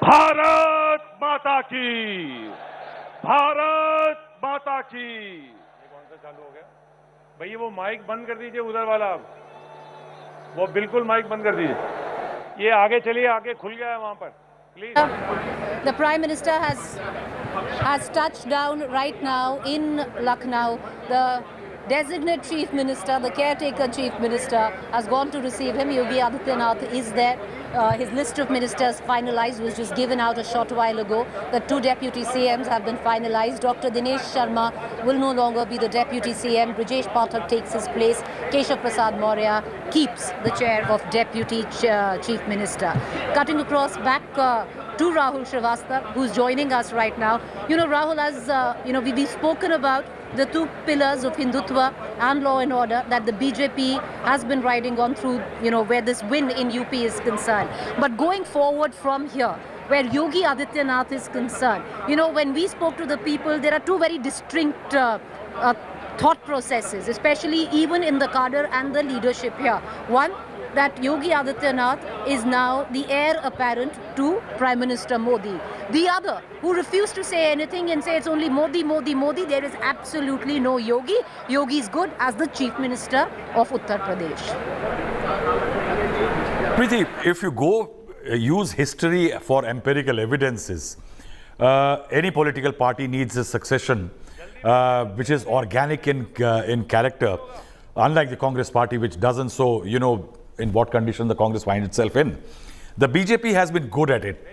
भारत माता की, भारत माता की। ये कौन सा चालू हो गया भाई? वो माइक बंद कर दीजिए उधर वाला, वो बिल्कुल माइक बंद कर दीजिए। ये आगे चलिए, आगे खुल गया है वहां पर, please. The Prime Minister has touched down right now in Lucknow. The designate Chief Minister, the caretaker Chief Minister, has gone to receive him. Yogi Adityanath is there. His list of ministers finalized was just given out a short while ago. The two deputy CMs have been finalized. Dr. Dinesh Sharma will no longer be the deputy CM. Brijesh Pathak takes his place. Keshav Prasad Maurya keeps the chair of deputy chief minister. Cutting across back to Rahul Srivastava, who's joining us right now. You know, Rahul, as we've spoken about the two pillars of Hindutva and law and order that the BJP has been riding on through, where this win in UP is concerned. But going forward from here, where Yogi Adityanath is concerned, when we spoke to the people, there are two very distinct thought processes, especially even in the cadre and the leadership here. One, that Yogi Adityanath is now the heir apparent to Prime Minister Modi. The other, who refused to say anything and say it's only Modi, Modi, Modi, there is absolutely no Yogi. Yogi is good as the Chief Minister of Uttar Pradesh. Preeti, if you go use history for empirical evidences, any political party needs a succession which is organic in character, unlike the Congress party, which doesn't. So, in what condition the Congress finds itself in. The BJP has been good at it.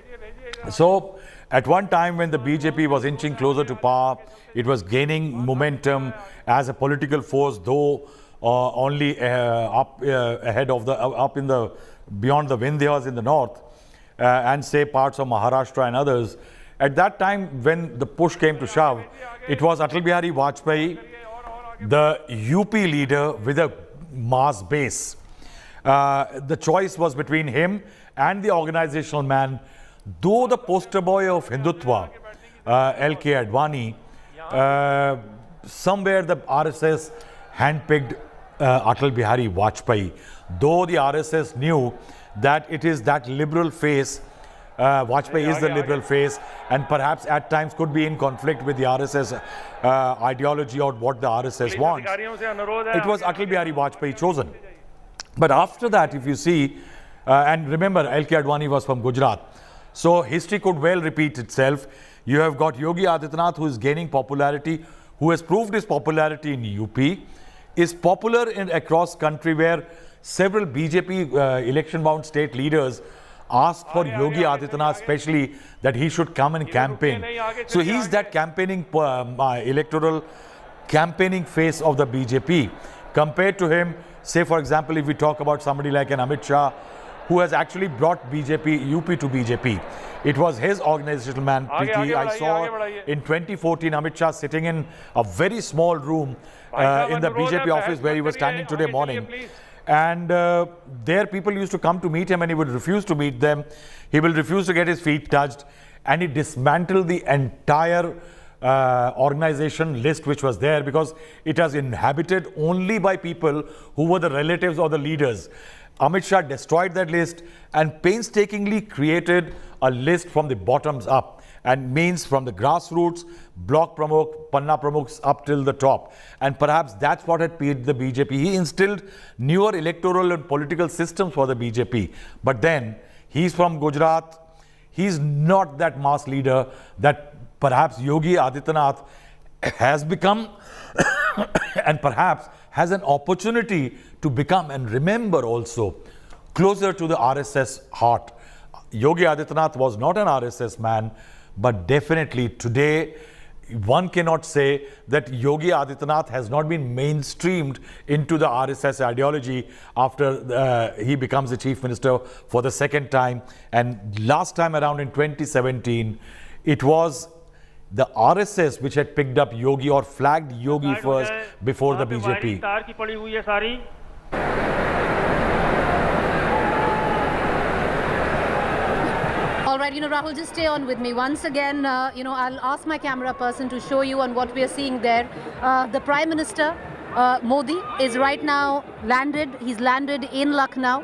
So, at one time when the BJP was inching closer to power, it was gaining momentum as a political force, though only ahead of up in the beyond the Vindhyas in the north, and say parts of Maharashtra and others. At that time, when the push came to shove, it was Atal Bihari Vajpayee, the UP leader with a mass base. The choice was between him and the organizational man, though the poster boy of Hindutva, L.K. Advani, somewhere the RSS handpicked Atal Bihari Vajpayee, though the RSS knew that it is that liberal face, Vajpayee is the liberal face, and perhaps at times could be in conflict with the RSS ideology or what the RSS wants. It was Atal Bihari Vajpayee chosen. But after that, if you see, and remember, L.K. Advani was from Gujarat, so history could well repeat itself. You have got Yogi Adityanath, who is gaining popularity, who has proved his popularity in UP, is popular across country, where several BJP election-bound state leaders asked for Yogi Adityanath especially that he should come and campaign. So he's that campaigning, electoral campaigning face of the BJP. Compared to him, say for example, if we talk about somebody like an Amit Shah, who has actually brought UP to BJP. It was his organizational man, Preeti. I saw in 2014 Amit Shah sitting in a very small room in the BJP office where he was standing today morning. And there people used to come to meet him, and he would refuse to meet them. He will refuse to get his feet touched, and he dismantled the entire organization list which was there, because it was inhabited only by people who were the relatives or the leaders. Amit Shah destroyed that list and painstakingly created a list from the bottoms up, and means from the grassroots, block pramukh, panna pramukhs up till the top. And perhaps that's what had paid the BJP. He instilled newer electoral and political systems for the BJP. But then he's from Gujarat. He's not that mass leader that perhaps Yogi Adityanath has become and perhaps has an opportunity to become, and remember also, closer to the RSS heart. Yogi Adityanath was not an RSS man, but definitely today one cannot say that Yogi Adityanath has not been mainstreamed into the RSS ideology after he becomes the chief minister for the second time. And last time around in 2017, it was the RSS which had picked up Yogi or flagged Yogi first before the BJP. All right, Rahul, just stay on with me. Once again, I'll ask my camera person to show you on what we are seeing there. The Prime Minister, Modi, is right now landed. He's landed in Lucknow.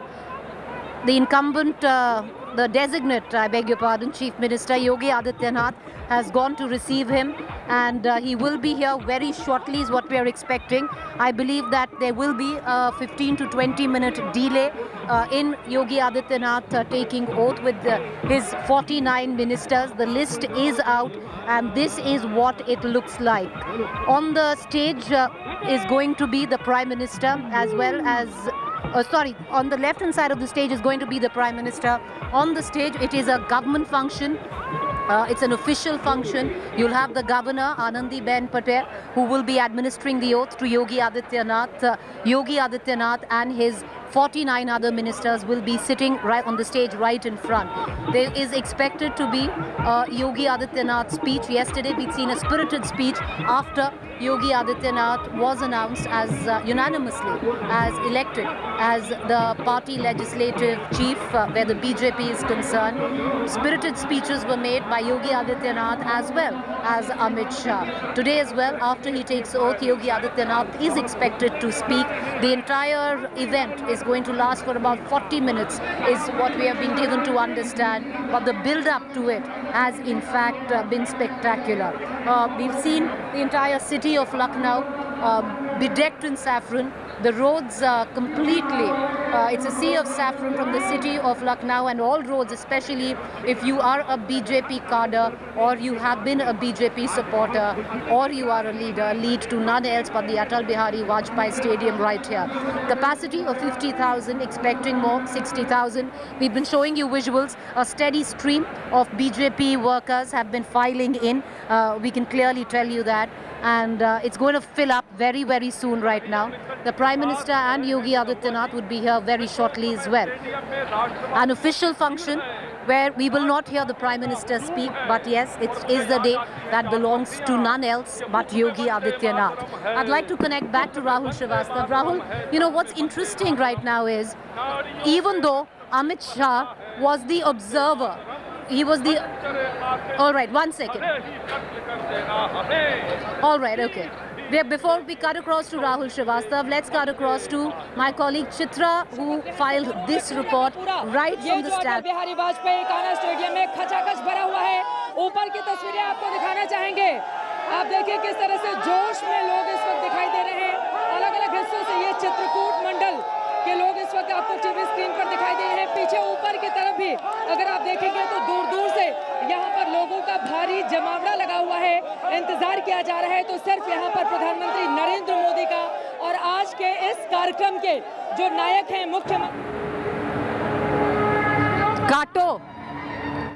The incumbent the designate, I beg your pardon, Chief Minister Yogi Adityanath has gone to receive him, and he will be here very shortly is what we are expecting. I believe that there will be a 15 to 20 minute delay in Yogi Adityanath taking oath with his 49 ministers. The list is out, and this is what it looks like. On the stage is going to be the Prime Minister, as well as on the left hand side of the stage is going to be the Prime Minister. On the stage, it is a government function. It's an official function. You'll have the Governor, Anandiben Patel, who will be administering the oath to Yogi Adityanath. Yogi Adityanath and his 49 other ministers will be sitting right on the stage right in front. There is expected to be Yogi Adityanath's speech. Yesterday we'd seen a spirited speech after Yogi Adityanath was announced as unanimously as elected as the party legislative chief where the BJP is concerned. Spirited speeches were made by Yogi Adityanath as well as Amit Shah. Today as well, after he takes oath, Yogi Adityanath is expected to speak. The entire event is going to last for about 40 minutes is what we have been given to understand, but the build up to it has in fact been spectacular. We've seen the entire city of Lucknow bedecked in saffron. The roads completely, it's a sea of saffron from the city of Lucknow, and all roads, especially if you are a BJP cadre or you have been a BJP supporter or you are a leader, lead to none else but the Atal Bihari Vajpayee Stadium right here. Capacity of 50,000, expecting more, 60,000. We've been showing you visuals. A steady stream of BJP workers have been filing in. We can clearly tell you that. And it's going to fill up very, very soon right now. The Prime Minister and Yogi Adityanath would be here very shortly as well. An official function where we will not hear the Prime Minister speak, but yes, it is the day that belongs to none else but Yogi Adityanath. I'd like to connect back to Rahul Srivastava. Rahul, you know what's interesting right now is, even though Amit Shah was the observer, he was the... All right, 1 second. All right, okay. Before we cut across to Rahul Srivastava, let's cut across to my colleague Chitra, who filed this report right from the start. Bihari Vajpayee Ekana stadium में खचाखच भरा हुआ है. ऊपर की तस्वीरें आपको दिखाना चाहेंगे. आप देखिए किस तरह से जोश में लोग इस वक्त दिखाई दे रहे हैं. अलग-अलग हिस्सों से ये चित्रकूट मंडल के लोग इस वक्त आपको टीवी स्क्रीन पर दिखाई दे रहे हैं. पीछे ऊपर की तरफ भी अगर आप देखेंगे तो दूर-दूर से यहाँ पर लोगों का भारी जमावड़ा लगा हुआ है. इंतजार किया जा रहा है तो सिर्फ यहाँ पर प्रधानमंत्री नरेंद्र मोदी का और आज के इस कार्यक्रम के जो नायक हैं मुख्यमंत्री काटो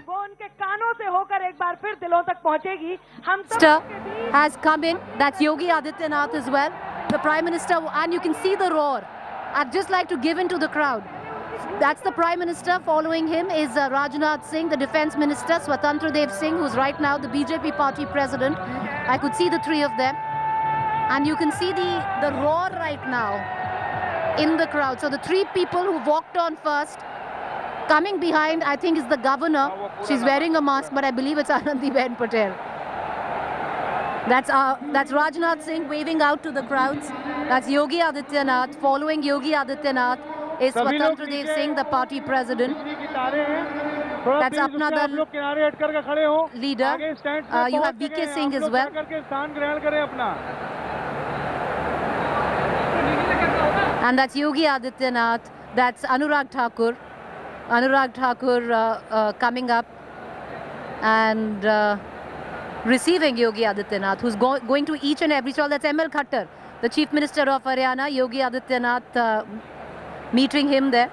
वो उनके कानों से होकर एक बार फिर दिलों तक पहुंचेगी. हम has come in. That's Yogi Adityanath as well, the Prime Minister, and you can see the roar. I'd just like to give in to the crowd. That's the Prime Minister. Following him is Rajnath Singh, the Defence Minister, Swatantra Dev Singh, who's right now the BJP party president. I could see the three of them. And you can see the roar right now in the crowd. So the three people who walked on first, coming behind, I think is the governor. She's wearing a mask, but I believe it's Anandiben Patel. That's Rajnath Singh waving out to the crowds. That's Yogi Adityanath. Following Yogi Adityanath is Swatantra Dev Singh, the party president. That's Apna Dal leader. You have BK Singh as well. And that's Yogi Adityanath. That's Anurag Thakur. Anurag Thakur coming up and receiving Yogi Adityanath, who's going to each and every stall. That's ML Khattar, the Chief Minister of Haryana. Yogi Adityanath meeting him there.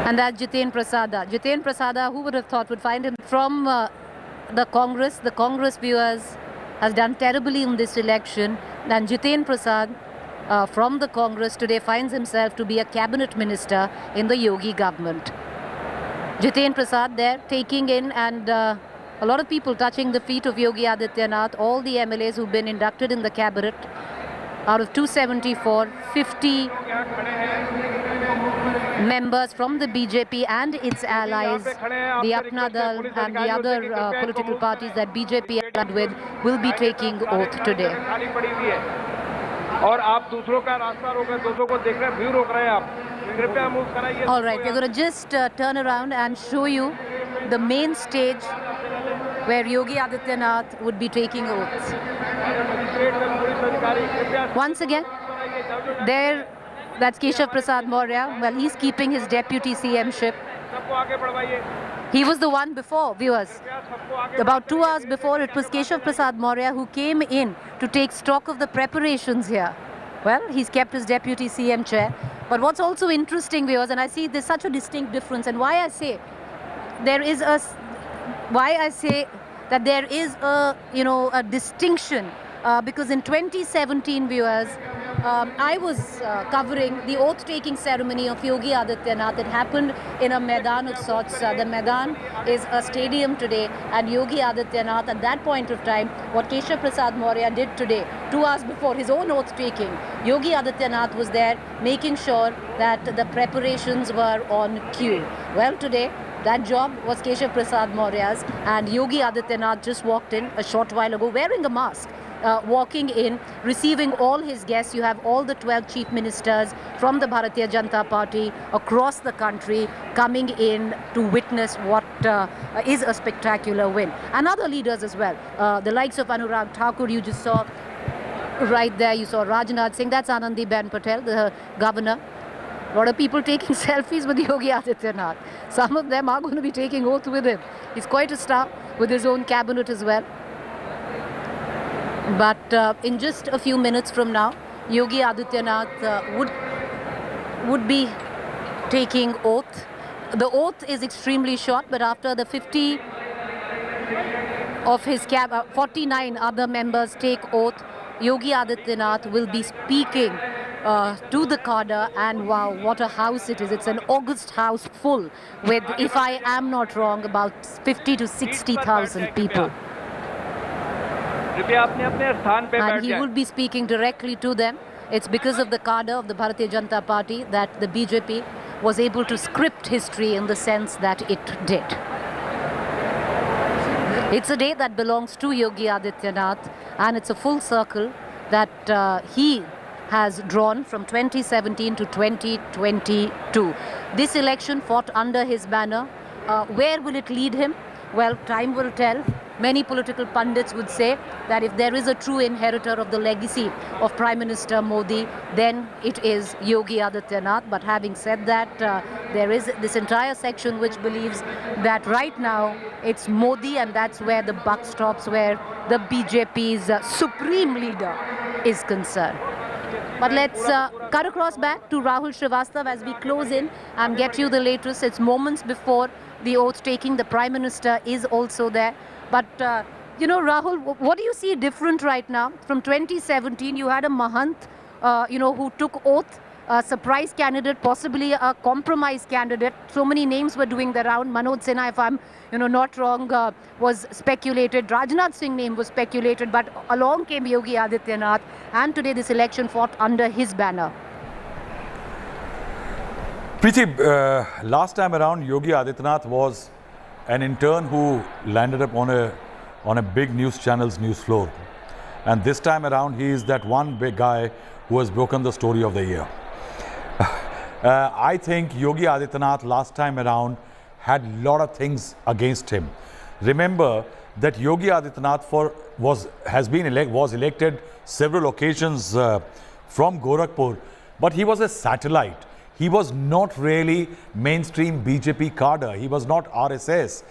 And that's Jiten Prasada. Jiten Prasada, who would have thought would find him from the Congress. The Congress viewers has done terribly in this election. And Jiten Prasad from the Congress today finds himself to be a cabinet minister in the Yogi government. Jiten Prasad there taking in, and a lot of people touching the feet of Yogi Adityanath. All the MLAs who've been inducted in the cabinet, out of 274, 50 members from the BJP and its allies, the Apna Dal and the other political parties that BJP allied with, will be taking oath today. और आप दूसरों का रास्ता रोक रहे हैं, दूसरों को देख रहे हैं, व्यू रोक रहे हैं आप, कृपया मूव कराइए. All right, we're going to just turn around and show you the main stage where Yogi Adityanath would be taking oaths. Once again, there, that's Keshav Prasad Maurya. Well, he's keeping his deputy CM-ship. He was the one before, viewers. About 2 hours before, it was Keshav Prasad Maurya who came in to take stock of the preparations here. Well, he's kept his deputy CM chair. But what's also interesting, viewers, and I see there's such a distinct difference, and why I say that there is a, you know, a distinction, because in 2017, viewers, I was covering the oath-taking ceremony of Yogi Adityanath. It happened in a Maidan of sorts. The Maidan is a stadium today, and Yogi Adityanath, at that point of time, what Keshav Prasad Maurya did today, 2 hours before his own oath-taking, Yogi Adityanath was there making sure that the preparations were on cue. Well, today, that job was Keshav Prasad Maurya's, and Yogi Adityanath just walked in a short while ago wearing a mask. Walking in, receiving all his guests. You have all the 12 chief ministers from the Bharatiya Janata Party across the country coming in to witness what is a spectacular win. And other leaders as well. The likes of Anurag Thakur, you just saw right there. You saw Rajnath Singh, that's Anandiben Patel, the governor. A lot of people taking selfies with Yogi Adityanath. Some of them are going to be taking oath with him. He's quite a star with his own cabinet as well. But in just a few minutes from now, Yogi Adityanath would be taking oath. The oath is extremely short, but after the 50 of his 49 other members take oath, Yogi Adityanath will be speaking to the cadre, and wow, what a house it is. It's an august house full with, if I am not wrong, about 50 to 60,000 people. And he will be speaking directly to them. It's because of the cadre of the Bharatiya Janata Party that the BJP was able to script history in the sense that it did. It's a day that belongs to Yogi Adityanath, and it's a full circle that he has drawn from 2017 to 2022. This election fought under his banner. Where will it lead him? Well, time will tell. Many political pundits would say that if there is a true inheritor of the legacy of Prime Minister Modi, then it is Yogi Adityanath. But having said that, there is this entire section which believes that right now it's Modi, and that's where the buck stops, where the BJP's supreme leader is concerned. But let's cut across back to Rahul Srivastav as we close in and get you the latest. It's moments before the oath taking. The Prime Minister is also there. But, you know, Rahul, what do you see different right now? From 2017, you had a Mahant, you know, who took oath, a surprise candidate, possibly a compromise candidate. So many names were doing the round. Manoj Sinha, if I'm, you know, not wrong, was speculated. Rajnath Singh name was speculated. But along came Yogi Adityanath. And today this election fought under his banner. Preeti, last time around, Yogi Adityanath was an intern who landed up on a big news channel's news floor. And this time around, he is that one big guy who has broken the story of the year. I think Yogi Adityanath last time around had a lot of things against him. Remember that Yogi Adityanath was elected several occasions from Gorakhpur, but he was a satellite. He was not really mainstream BJP cadre. He was not RSS.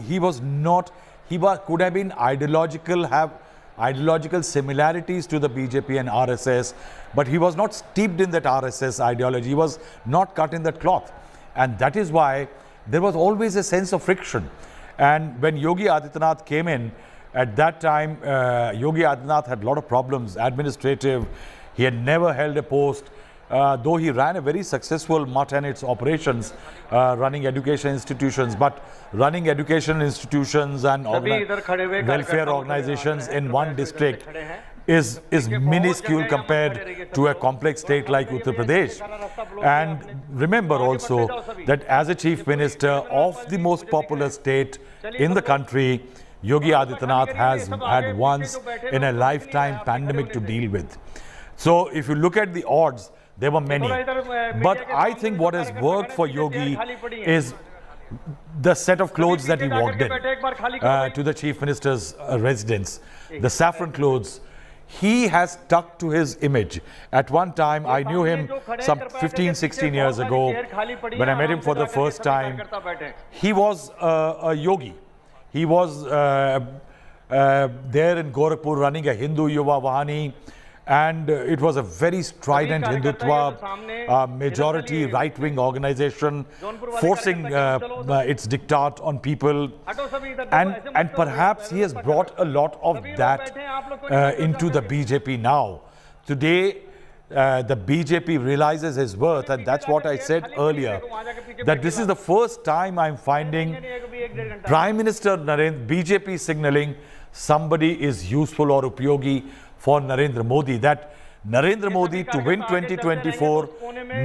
He could have been have ideological similarities to the BJP and RSS, but he was not steeped in that RSS ideology. He was not cut in that cloth. And that is why there was always a sense of friction. And when Yogi Adityanath came in, at that time, Yogi Adityanath had a lot of problems, administrative. He had never held a post. Though he ran a very successful mutt and its operations, running education institutions, but running education institutions and welfare organizations in one district is minuscule compared to a complex state like Uttar Pradesh. And remember also that as a chief minister of the most popular state in the country, Yogi Adityanath has had once in a lifetime pandemic to deal with. So if you look at the odds, there were many. But I think what has worked for Yogi is the set of clothes that he walked in to the Chief Minister's residence, the saffron clothes. He has stuck to his image. At one time, I knew him some 15, 16 years ago when I met him for the first time. He was a yogi. He was there in Gorakhpur running a Hindu Yuva Vahani, and it was a very strident Hindutva, majority right-wing organization, forcing its diktat on people. And perhaps he has brought a lot of that into the BJP now. Today, the BJP realizes his worth, and that's what I said earlier, that this is the first time I'm finding Prime Minister Narendra, BJP signaling somebody is useful or upyogi for Narendra Modi, that Narendra Modi to win 2024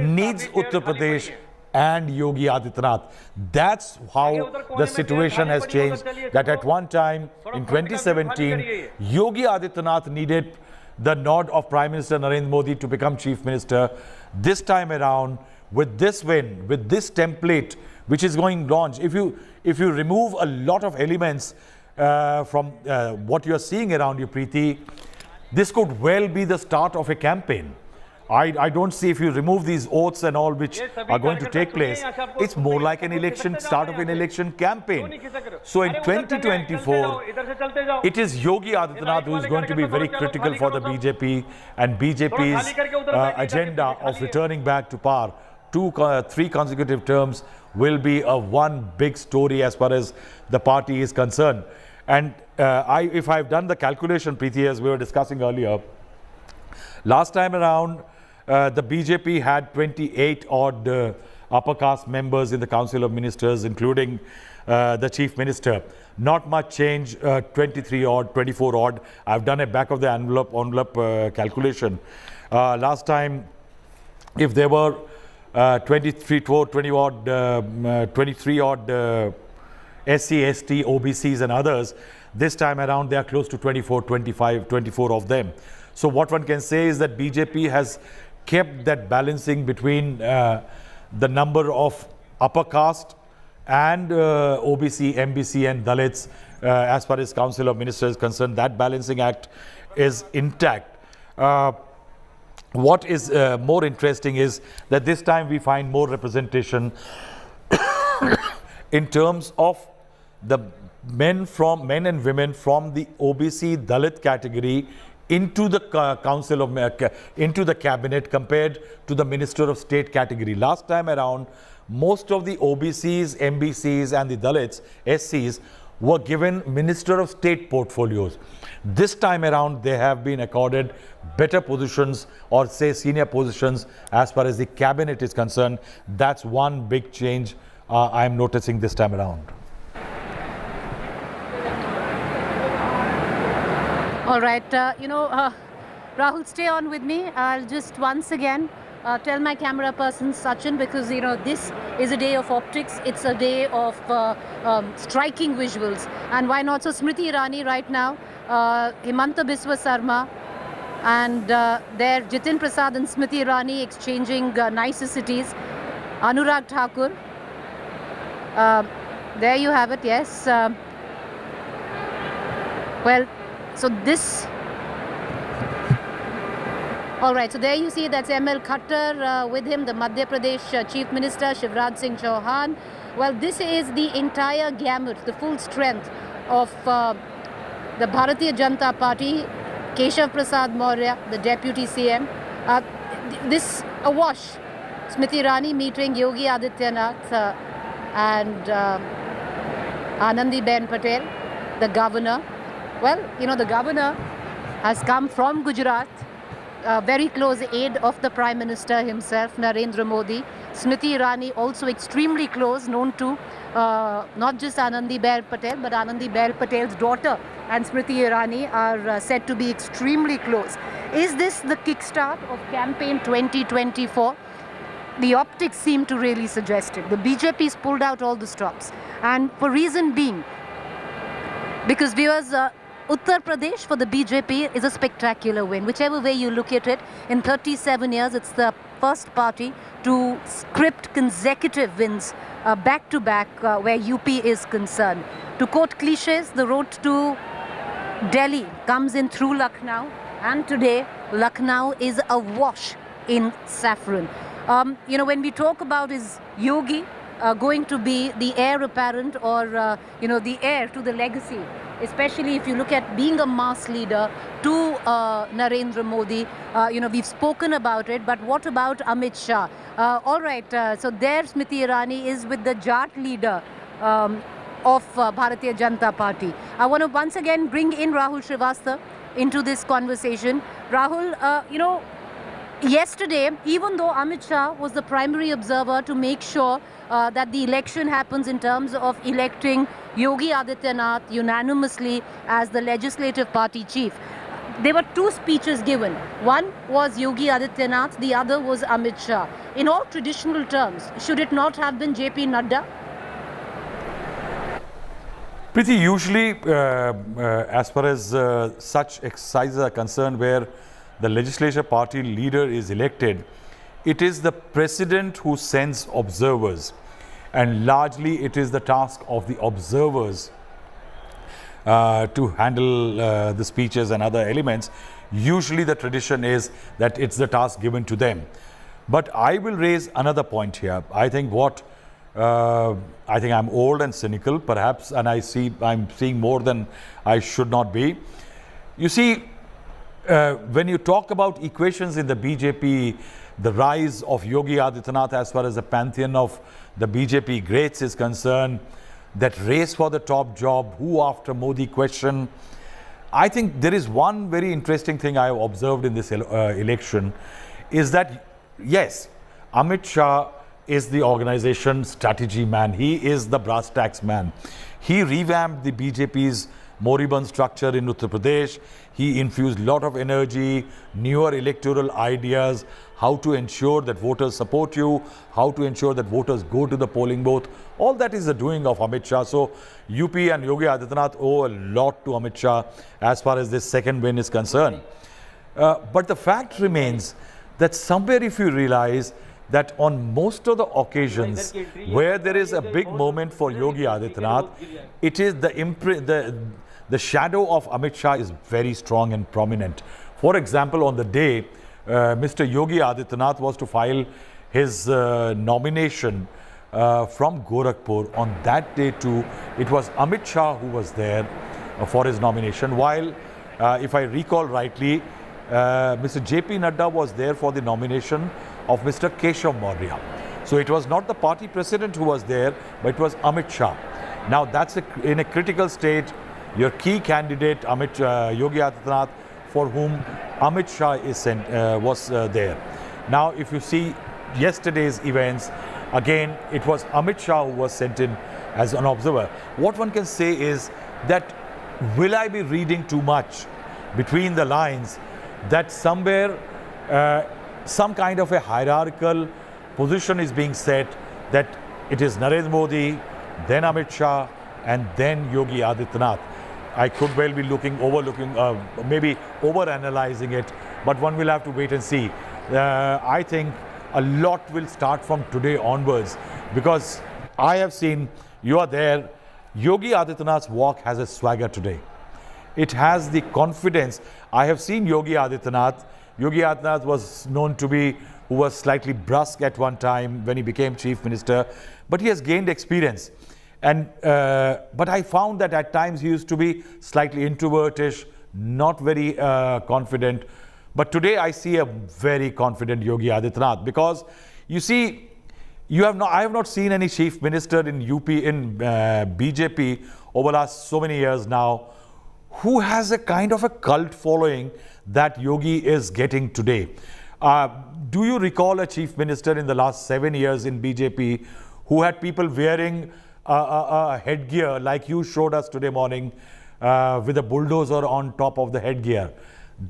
needs Uttar Pradesh and Yogi Adityanath. That's how the situation has changed, that at one time in 2017, Yogi Adityanath needed the nod of Prime Minister Narendra Modi to become Chief Minister. This time around, with this win, with this template which is going launch, if you remove a lot of elements from what you are seeing around you, Preeti, this could well be the start of a campaign. I don't see, if you remove these oaths and all which are going to take place, it's more like an election, start of an election campaign. So in 2024, it is Yogi Adityanath who is going to be very critical for the BJP and BJP's agenda of returning back to power. 3 consecutive terms will be a one big story as far as the party is concerned. And if I've done the calculation, Preeti, as we were discussing earlier, last time around, the BJP had 28 odd upper caste members in the Council of Ministers, including the Chief Minister. Not much change, 23 odd, 24 odd. I've done a back of the envelope calculation. Last time, if there were 23 odd SC, ST, OBCs and others, this time around they are close to 24 of them. So what one can say is that BJP has kept that balancing between the number of upper caste and OBC, MBC and Dalits as far as Council of Ministers is concerned. That balancing act is intact. What is more interesting is that this time we find more representation in terms of the men and women from the OBC Dalit category into the council of into the cabinet compared to the Minister of State category. Last time around, most of the OBCs, MBCs and the Dalits, SCs were given Minister of State portfolios. This time around, they have been accorded better positions, or say senior positions, as far as the cabinet is concerned. That's one big change I'm noticing this time around. All right, Rahul, stay on with me. I'll just once again tell my camera person Sachin, because this is a day of optics. It's a day of striking visuals, and why not? So Smriti Irani right now, Himanta Biswa Sarma, and there Jitin Prasad and Smriti Irani exchanging niceties. Anurag Thakur. There you have it. Yes. Well. So this, all right, so there you see that's ML Khattar, with him the Madhya Pradesh Chief Minister Shivraj Singh Chauhan. Well, this is the entire gamut, the full strength of the Bharatiya Janata Party, Keshav Prasad Maurya, the Deputy CM. This awash, Smriti Irani meeting Yogi Adityanath and Anandiben Patel, the governor. Well, the governor has come from Gujarat, very close aide of the Prime Minister himself, Narendra Modi. Smriti Irani also extremely close, known to not just Anandiben Patel, but Anandiben Patel's daughter and Smriti Irani are said to be extremely close. Is this the kickstart of campaign 2024? The optics seem to really suggest it. The BJP's pulled out all the stops. And for reason being, because viewers, Uttar Pradesh for the BJP is a spectacular win. Whichever way you look at it, in 37 years, it's the first party to script consecutive wins back to back where UP is concerned. To quote cliches, the road to Delhi comes in through Lucknow, and today Lucknow is awash in saffron. You know, when we talk about is Yogi going to be the heir apparent or, you know, the heir to the legacy, especially if you look at being a mass leader to Narendra Modi, you know, we've spoken about it, but what about Amit Shah? All right, so there Smriti Irani is with the Jat leader of Bharatiya Janata Party. I want to once again bring in Rahul Srivastava into this conversation. Rahul, you know, yesterday, even though Amit Shah was the primary observer to make sure that the election happens in terms of electing Yogi Adityanath unanimously as the legislative party chief, there were two speeches given. One was Yogi Adityanath, the other was Amit Shah. In all traditional terms, should it not have been JP Nadda? Pretty usually, as far as such exercises are concerned, where the legislature party leader is elected, it is the president who sends observers, and largely it is the task of the observers to handle the speeches and other elements. Usually the tradition is that it's the task given to them. But I will raise another point here. I think I'm old and cynical, perhaps, and I'm seeing more than I should not be. You see, when you talk about equations in the BJP, the rise of Yogi Adityanath as far as the pantheon of the BJP greats is concerned, that race for the top job, who after Modi question, I think there is one very interesting thing I have observed in this election is that, yes, Amit Shah is the organization strategy man. He is the brass tacks man. He revamped the BJP's moribund structure in Uttar Pradesh. He infused a lot of energy, newer electoral ideas, how to ensure that voters support you, how to ensure that voters go to the polling booth. All that is the doing of Amit Shah. So UP and Yogi Adityanath owe a lot to Amit Shah as far as this second win is concerned. But the fact remains that somewhere, if you realize that on most of the occasions where there is a big moment for Yogi Adityanath, it is the shadow of Amit Shah is very strong and prominent. For example, on the day Mr. Yogi Adityanath was to file his nomination from Gorakhpur, on that day too, it was Amit Shah who was there for his nomination, while if I recall rightly, Mr. JP Nadda was there for the nomination of Mr. Keshav Maurya. So it was not the party president who was there, but it was Amit Shah. Now that's in a critical stage. Your key candidate, Yogi Adityanath, for whom Amit Shah is was there. Now, if you see yesterday's events, again, it was Amit Shah who was sent in as an observer. What one can say is that, will I be reading too much between the lines that somewhere some kind of a hierarchical position is being set, that it is Narendra Modi, then Amit Shah, and then Yogi Adityanath? I could well be maybe over-analyzing it, but one will have to wait and see. I think a lot will start from today onwards, because I have seen, you are there, Yogi Adityanath's walk has a swagger today. It has the confidence. I have seen Yogi Adityanath. Yogi Adityanath was known to be, who was slightly brusque at one time when he became chief minister, but he has gained experience. And but I found that at times he used to be slightly introvertish, not very confident. But today I see a very confident Yogi Adityanath, because you see, I have not seen any chief minister in UP, in BJP over the last so many years now, who has a kind of a cult following that Yogi is getting today. Do you recall a chief minister in the last 7 years in BJP who had people wearing a headgear like you showed us today morning, with a bulldozer on top of the headgear?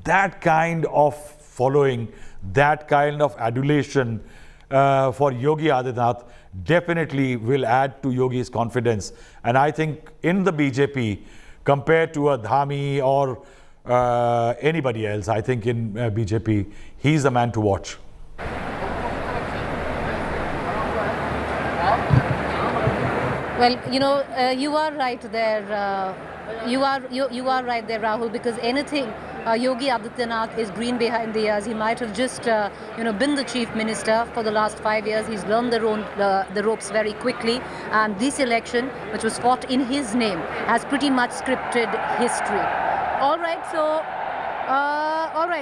That kind of following, that kind of adulation for Yogi Adityanath definitely will add to Yogi's confidence. And I think in the BJP, compared to a Dhami or anybody else. I think in BJP, he's the man to watch. Well, you know, you are right there. You are right there, Rahul, because anything Yogi Adityanath is green behind the ears. He might have just been the chief minister for the last 5 years. He's learned the ropes very quickly, and this election, which was fought in his name, has pretty much scripted history. All right,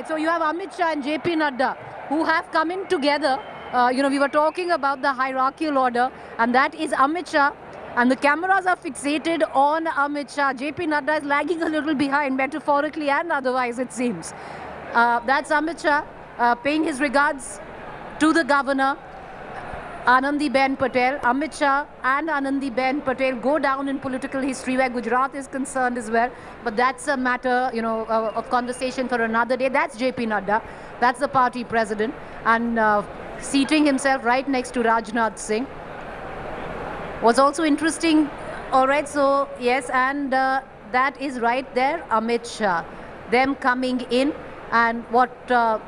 so you have Amit Shah and JP Nadda, who have come in together. We were talking about the hierarchical order, and that is Amit Shah. And the cameras are fixated on Amit Shah. JP Nadda is lagging a little behind, metaphorically and otherwise, it seems. That's Amit Shah paying his regards to the governor, Anandiben Patel. Amit Shah and Anandiben Patel go down in political history where Gujarat is concerned as well. But that's a matter, of conversation for another day. That's JP Nadda. That's the party president. And seating himself right next to Rajnath Singh. Was also interesting. All right, so yes, and that is right there, Amit Shah. Them coming in, and what Rahul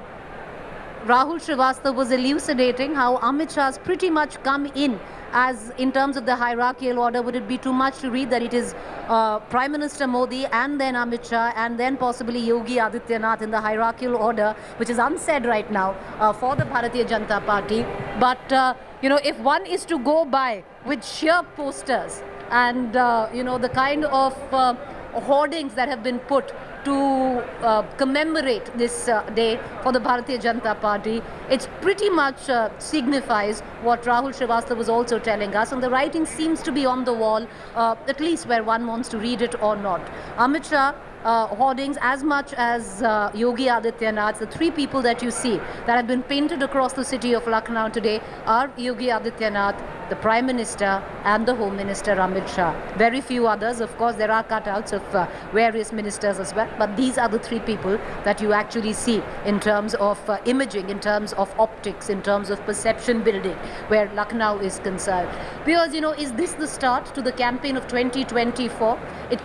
Srivastava was elucidating, how Amit Shah's pretty much come in as in terms of the hierarchical order. Would it be too much to read that it is Prime Minister Modi and then Amit Shah and then possibly Yogi Adityanath in the hierarchical order, which is unsaid right now for the Bharatiya Janata Party. But if one is to go by with sheer posters and the kind of hoardings that have been put to commemorate this day for the Bharatiya Janata Party, it's pretty much signifies what Rahul Srivastava was also telling us, and the writing seems to be on the wall, at least where one wants to read it or not. Amit Shah, hoardings as much as Yogi Adityanath. The three people that you see that have been painted across the city of Lucknow today are Yogi Adityanath, the Prime Minister, and the Home Minister Amit Shah. Very few others, of course, there are cutouts of various ministers as well, but these are the three people that you actually see in terms of imaging, in terms of optics, in terms of perception building, where Lucknow is concerned. Because, is this the start to the campaign of 2024?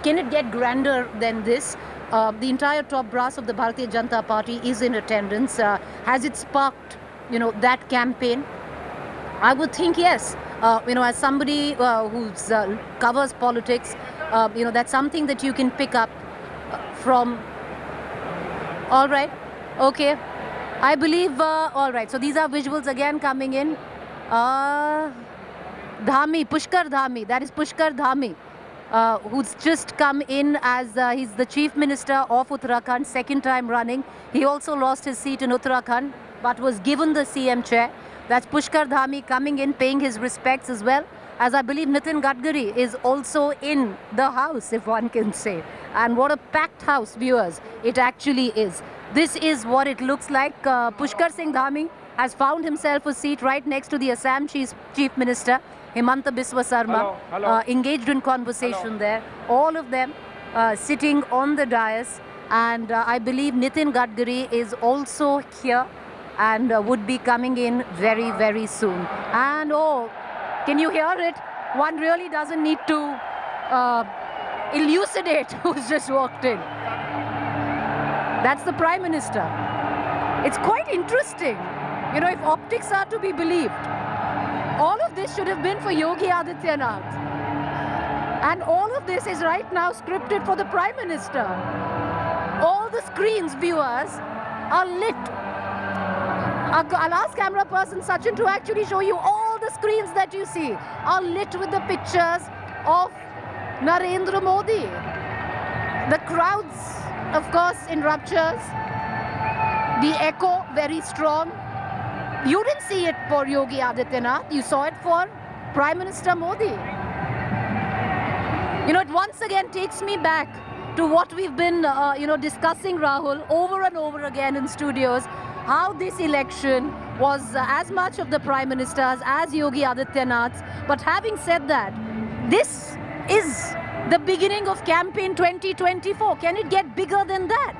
Can it get grander than this? The entire top brass of the Bharatiya Janata Party is in attendance. Has it sparked, that campaign? I would think yes. As somebody who covers politics, that's something that you can pick up from. All right. Okay. I believe, all right. So these are visuals again coming in. Dhami, Pushkar Dhami. That is Pushkar Dhami. Who's just come in as he's the Chief Minister of Uttarakhand, second time running. He also lost his seat in Uttarakhand, but was given the CM chair. That's Pushkar Dhami coming in, paying his respects, as well as I believe Nitin Gadkari is also in the house, if one can say. And what a packed house, viewers, it actually is. This is what it looks like. Pushkar Singh Dhami has found himself a seat right next to the Assam Chief Minister, Himanta Biswa Sarma, engaged in conversation there. All of them sitting on the dais, and I believe Nitin Gadkari is also here and would be coming in very, very soon. And oh, can you hear it? One really doesn't need to elucidate who's just walked in. That's the Prime Minister. It's quite interesting, if optics are to be believed. All of this should have been for Yogi Adityanath. And all of this is right now scripted for the Prime Minister. All the screens, viewers, are lit. I'll ask camera person Sachin to actually show you all the screens that you see are lit with the pictures of Narendra Modi. The crowds, of course, in raptures. The echo, very strong. You didn't see it for Yogi Adityanath. You saw it for Prime Minister Modi. It once again takes me back to what we've been, discussing, Rahul, over and over again in studios. How this election was as much of the Prime Minister's as Yogi Adityanath's. But having said that, this is the beginning of campaign 2024. Can it get bigger than that?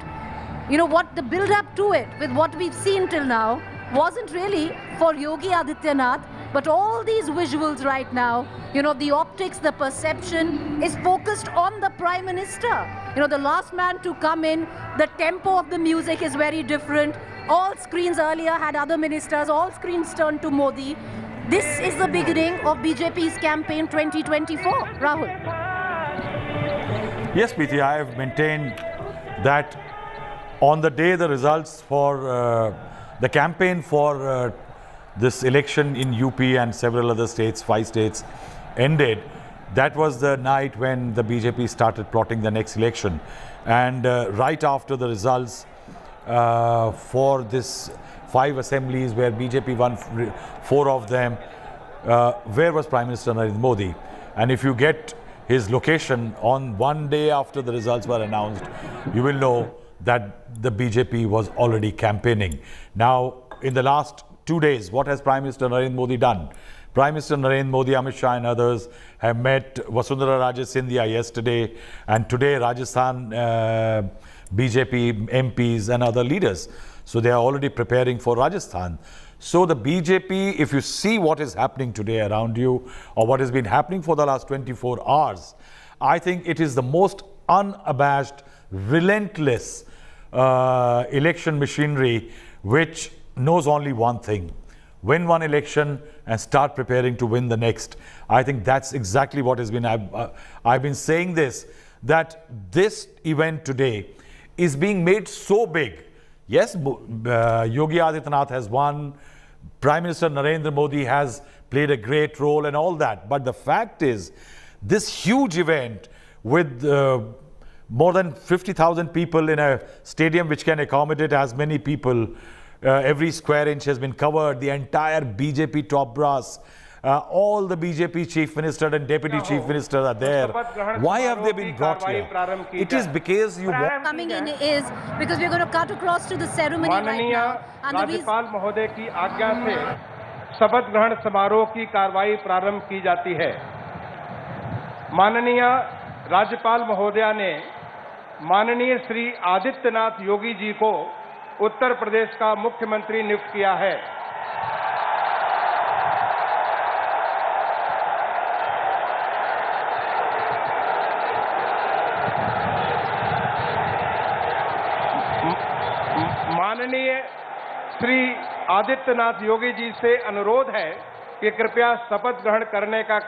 What the build up to it with what we've seen till now wasn't really for Yogi Adityanath. But all these visuals right now, you know, the optics, the perception is focused on the Prime Minister. You know, the last man to come in, the tempo of the music is very different. All screens earlier had other ministers, all screens turned to Modi. This is the beginning of BJP's campaign 2024. Rahul. Yes, Preeti, I have maintained that on the day the results for the campaign for this election in UP and several other states, 5 states, ended, that was the night when the BJP started plotting the next election. And right after the results for this 5 assemblies where BJP won 4 of them, where was Prime Minister Narendra Modi? And if you get his location on one day after the results were announced, you will know that the BJP was already campaigning. Now, in the last 2 days, what has Prime Minister Narendra Modi done? Prime Minister Narendra Modi, Amit Shah and others have met Vasundhara Raje Scindia yesterday, and today Rajasthan BJP MPs and other leaders. So they are already preparing for Rajasthan. So the BJP, if you see what is happening today around you, or what has been happening for the last 24 hours, I think it is the most unabashed, relentless election machinery which knows only one thing: win one election and start preparing to win the next. I think that's exactly what has been, I've been saying this, that this event today is being made so big. Yes, Yogi Adityanath has won, Prime Minister Narendra Modi has played a great role and all that. But the fact is, this huge event with more than 50,000 people in a stadium which can accommodate as many people, every square inch has been covered, the entire BJP top brass, all the BJP chief minister and deputy chief minister are there. Why have they been brought here? It is because you want... Coming in is because we're going to cut across to the ceremony right now. राज्यपाल महोदय की आज्ञा से शपथ ग्रहण समारोह की कार्रवाई प्रारंभ की जाती है। माननीय राज्यपाल महोदया ने माननीय श्री आदित्यनाथ योगी जी को उत्तर प्रदेश का मुख्यमंत्री नियुक्त किया है। माननीय श्री आदित्यनाथ योगी जी से अनुरोध है कि कृपया शपथ ग्रहण करने का